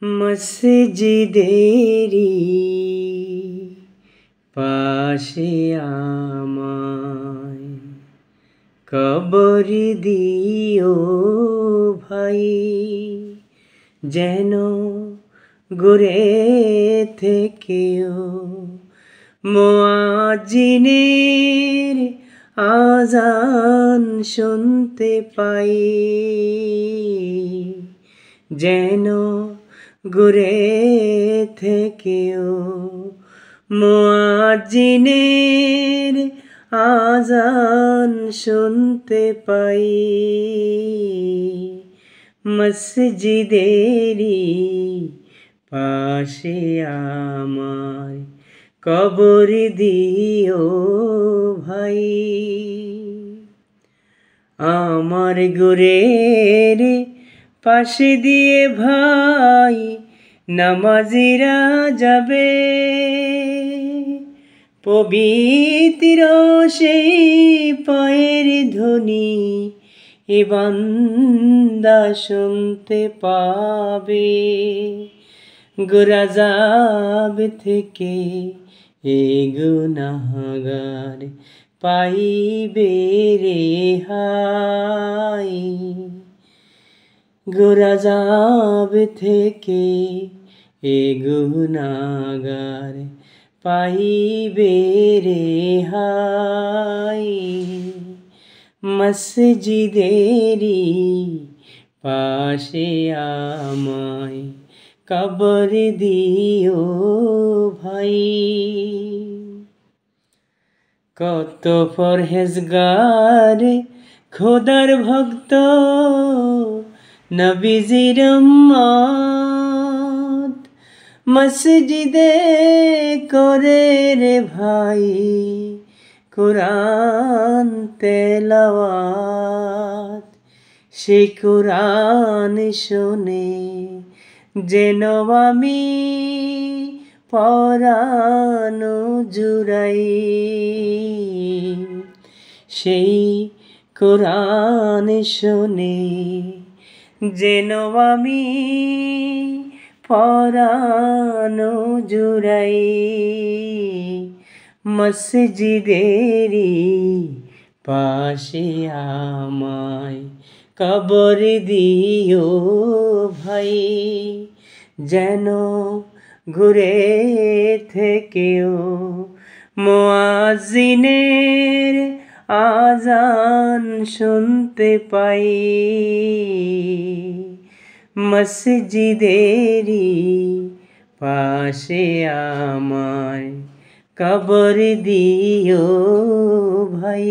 মসজিদেরি পাশে আমায় কবর দিও ভাই, যেন ঘুরে থেকেও মুয়াজ্জিনের আযান শুনতে পাই, যেন ঘুরে থেকেও মুয়াজ্জিনের আযান শুনতে পাই। মসজিদেরি পাশে আমায় কবর দিও ভাই। আমার ঘরের পাশে দিয়ে ভাই নামাজিরা যাবে, পবিত্র সেই পায়ের ধ্বনি এ বান্দা শুনতে পাবে। ঘোর আযাব থেকে এ গুনাহগার পাইবে রেহাই, ঘোর আযাব থেকে এ গুনাহগার পাইবে রেহাই। মসজিদেরি পাশে আমায় কবর দিও ভাই। কত পরহেজগার খোদার ভক্ত নবীজির উম্মত মসজিদে করে রে ভাই কুরআন তেলাওয়াত। সে কুরআন শুনে যেন আমি পরাণ জুড়াই, সেই কুরআন শুনে যেন আমি পরাণ জুড়াই। মসজিদেরি পাশে আমায় কবর দিও ভাই, যেন ঘুরে থেকেও মুয়াজ্জিনের আযান শুনতে পাই। মসজিদেরি পাশে আমায় কবর দিও ভাই।